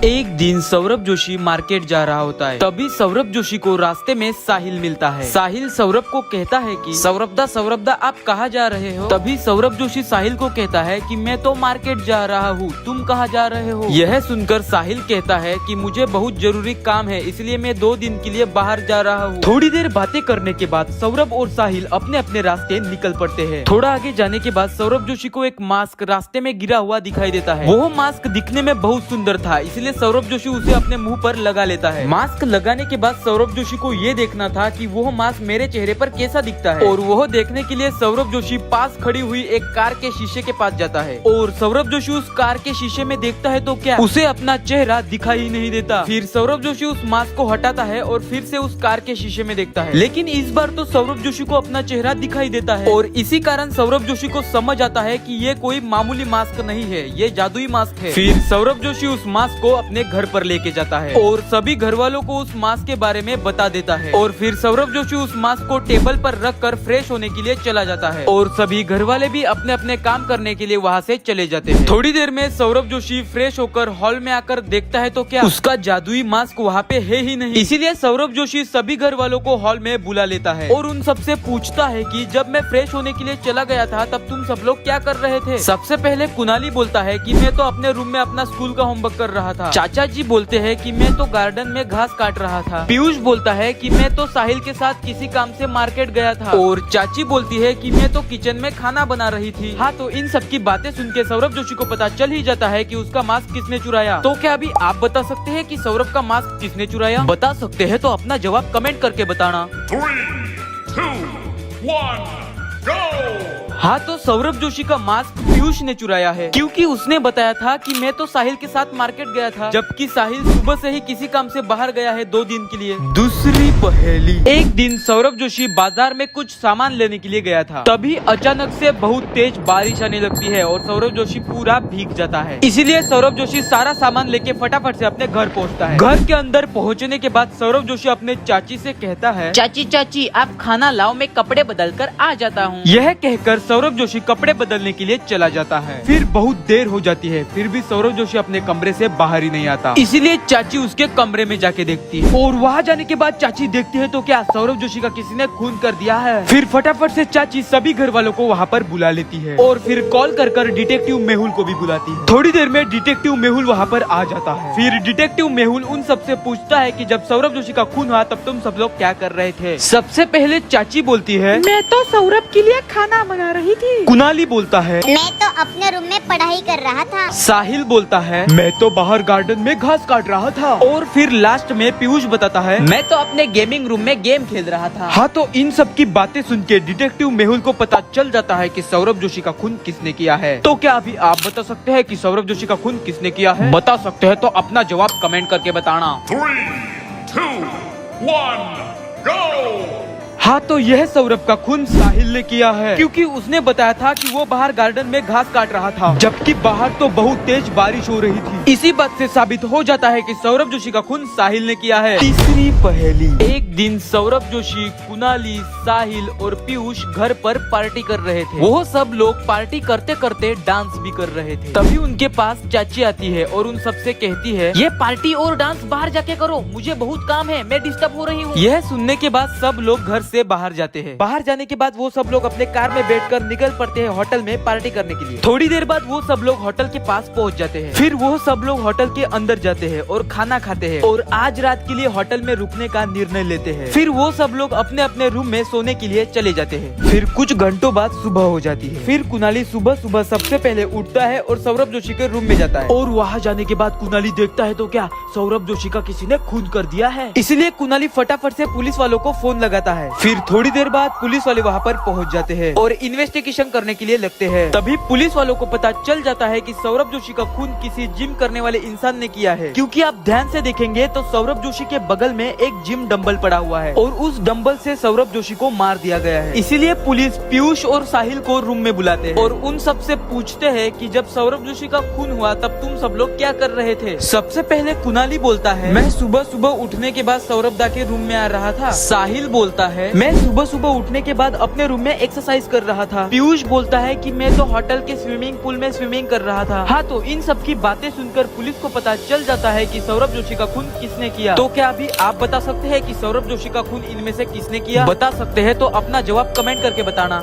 एक दिन सौरभ जोशी मार्केट जा रहा होता है। तभी सौरभ जोशी को रास्ते में साहिल मिलता है। साहिल सौरभ को कहता है कि सौरभ दा आप कहाँ जा रहे हो। तभी सौरभ जोशी साहिल को कहता है कि मैं तो मार्केट जा रहा हूँ, तुम कहाँ जा रहे हो। यह सुनकर साहिल कहता है कि मुझे बहुत जरूरी काम है, इसलिए मैं 2 दिन के लिए बाहर जा रहा हूँ। थोड़ी देर बातें करने के बाद सौरभ और साहिल अपने अपने रास्ते निकल पड़ते हैं। थोड़ा आगे जाने के बाद सौरभ जोशी को एक मास्क रास्ते में गिरा हुआ दिखाई देता है। वो मास्क दिखने में बहुत सुंदर था, इसलिए सौरभ जोशी उसे अपने मुंह पर लगा लेता है। मास्क लगाने के बाद सौरभ जोशी को ये देखना था कि वो मास्क मेरे चेहरे पर कैसा दिखता है, और वो देखने के लिए सौरभ जोशी पास खड़ी हुई एक कार के शीशे के पास जाता है। और सौरभ जोशी उस कार के शीशे में देखता है तो क्या उसे अपना चेहरा दिखाई ही नहीं देता। फिर सौरभ जोशी उस मास्क को हटाता है और फिर से उस कार के शीशे में देखता है, लेकिन इस बार तो सौरभ जोशी को अपना चेहरा दिखाई देता है। और इसी कारण सौरभ जोशी को समझ आता है कि ये कोई मामूली मास्क नहीं है, ये जादुई मास्क है। फिर सौरभ जोशी उस मास्क को अपने घर पर लेके जाता है और सभी घर वालों को उस मास्क के बारे में बता देता है। और फिर सौरभ जोशी उस मास्क को टेबल पर रखकर फ्रेश होने के लिए चला जाता है और सभी घर वाले भी अपने अपने काम करने के लिए वहाँ से चले जाते हैं। थोड़ी देर में सौरभ जोशी फ्रेश होकर हॉल में आकर देखता है तो क्या उसका जादुई मास्क वहाँ पे है ही नहीं। इसीलिए सौरभ जोशी सभी घर वालों को हॉल में बुला लेता है और उन सबसे पूछता है कि जब मैं फ्रेश होने के लिए चला गया था तब तुम सब लोग क्या कर रहे थे। सबसे पहले कुणाली बोलता है कि मैं तो अपने रूम में अपना स्कूल का होमवर्क कर रहा था। चाचा जी बोलते हैं कि मैं तो गार्डन में घास काट रहा था। पीयूष बोलता है कि मैं तो साहिल के साथ किसी काम से मार्केट गया था। और चाची बोलती है कि मैं तो किचन में खाना बना रही थी। हाँ, तो इन सब की बातें सुन के सौरभ जोशी को पता चल ही जाता है कि उसका मास्क किसने चुराया। तो क्या अभी आप बता सकते हैं कि सौरभ का मास्क किसने चुराया? बता सकते हैं तो अपना जवाब कमेंट करके बताना। 3, 2, 1, go! हाँ, तो सौरभ जोशी का मास्क पीयूष ने चुराया है, क्योंकि उसने बताया था कि मैं तो साहिल के साथ मार्केट गया था, जबकि साहिल सुबह से ही किसी काम से बाहर गया है 2 दिन के लिए। दूसरी पहेली। एक दिन सौरभ जोशी बाजार में कुछ सामान लेने के लिए गया था। तभी अचानक से बहुत तेज बारिश आने लगती है और सौरभ जोशी पूरा भीग जाता है। इसीलिए सौरभ जोशी सारा सामान लेके फटाफट से अपने घर पहुँचता है। घर के अंदर पहुँचने के बाद सौरभ जोशी अपने चाची से कहता है, चाची आप खाना लाओ, मैं कपड़े बदल कर आ जाता हूँ। यह कहकर सौरभ जोशी कपड़े बदलने के लिए चला जाता है। फिर बहुत देर हो जाती है, फिर भी सौरभ जोशी अपने कमरे से बाहर ही नहीं आता। इसीलिए चाची उसके कमरे में जाके देखती है और वहाँ जाने के बाद चाची देखती है तो क्या सौरभ जोशी का किसी ने खून कर दिया है। फिर फटाफट से चाची सभी घर वालों को वहाँ पर बुला लेती है और फिर कॉल कर डिटेक्टिव मेहुल को भी बुलाती है। थोड़ी देर में डिटेक्टिव मेहुल वहाँ पर आ जाता है। फिर डिटेक्टिव मेहुल उन सबसे पूछता है कि जब सौरभ जोशी का खून हुआ तब तुम सब लोग क्या कर रहे थे। सबसे पहले चाची बोलती है, मैं तो सौरभ के लिए खाना बना रही थी। कुणाली बोलता है, मैं तो अपने रूम में पढ़ाई कर रहा था। साहिल बोलता है, मैं तो बाहर गार्डन में घास काट रहा था। और फिर लास्ट में पीयूष बताता है, मैं तो अपने गेमिंग रूम में गेम खेल रहा था। हाँ, तो इन सब की बातें सुन के डिटेक्टिव मेहुल को पता चल जाता है कि सौरभ जोशी का खून किसने किया है। तो क्या अभी आप बता सकते हैं कि सौरभ जोशी का खून किसने किया है? बता सकते हैं तो अपना जवाब कमेंट करके बताना। 3, 2, 1, go! हाँ, तो यह सौरभ का खून साहिल ने किया है, क्योंकि उसने बताया था कि वो बाहर गार्डन में घास काट रहा था, जबकि बाहर तो बहुत तेज बारिश हो रही थी। इसी बात से साबित हो जाता है कि सौरभ जोशी का खून साहिल ने किया है। तीसरी पहेली। एक दिन सौरभ जोशी, कुणाली, साहिल और पीयूष घर पर पार्टी कर रहे थे। वो सब लोग पार्टी करते करते डांस भी कर रहे थे। तभी उनके पास चाची आती है और उन सबसे कहती है, ये पार्टी और डांस बाहर जाके करो, मुझे बहुत काम है, मैं डिस्टर्ब हो रही हूँ। यह सुनने के बाद सब लोग घर से बाहर जाते हैं। बाहर जाने के बाद वो सब लोग अपने कार में बैठकर निकल पड़ते हैं होटल में पार्टी करने के लिए। थोड़ी देर बाद वो सब लोग होटल के पास पहुंच जाते हैं। फिर वो सब लोग होटल के अंदर जाते हैं और खाना खाते हैं और आज रात के लिए होटल में रुकने का निर्णय लेते हैं। फिर वो सब लोग अपने अपने रूम में सोने के लिए चले जाते हैं। फिर कुछ घंटों बाद सुबह हो जाती है। फिर कुणाली सुबह सुबह सबसे पहले उठता है और सौरभ जोशी के रूम में जाता है। और वहाँ जाने के बाद कुणाली देखता है तो क्या सौरभ जोशी का किसी ने खून कर दिया है। इसलिए कुणाली फटाफट से पुलिस वालों को फोन लगाता है। फिर थोड़ी देर बाद पुलिस वाले वहाँ पर पहुँच जाते हैं और इन्वेस्टिगेशन करने के लिए लगते हैं। तभी पुलिस वालों को पता चल जाता है कि सौरभ जोशी का खून किसी जिम करने वाले इंसान ने किया है, क्योंकि आप ध्यान से देखेंगे तो सौरभ जोशी के बगल में एक जिम डंबल पड़ा हुआ है और उस डंबल से सौरभ जोशी को मार दिया गया है। इसीलिए पुलिस पीयूष और साहिल को रूम में बुलाते हैं और उन सब से पूछते हैं कि जब सौरभ जोशी का खून हुआ तब तुम सब लोग क्या कर रहे थे। सबसे पहले कुणाली बोलता है, मैं सुबह सुबह उठने के बाद सौरभ दा के रूम में आ रहा था। साहिल बोलता है, है, मैं सुबह सुबह उठने के बाद अपने रूम में एक्सरसाइज कर रहा था। पीयूष बोलता है कि मैं तो होटल के स्विमिंग पूल में स्विमिंग कर रहा था। हाँ, तो इन सब की बातें सुनकर पुलिस को पता चल जाता है कि सौरभ जोशी का खून किसने किया। तो क्या अभी आप बता सकते हैं कि सौरभ जोशी का खून इनमें से किसने किया? बता सकते हैं तो अपना जवाब कमेंट करके बताना।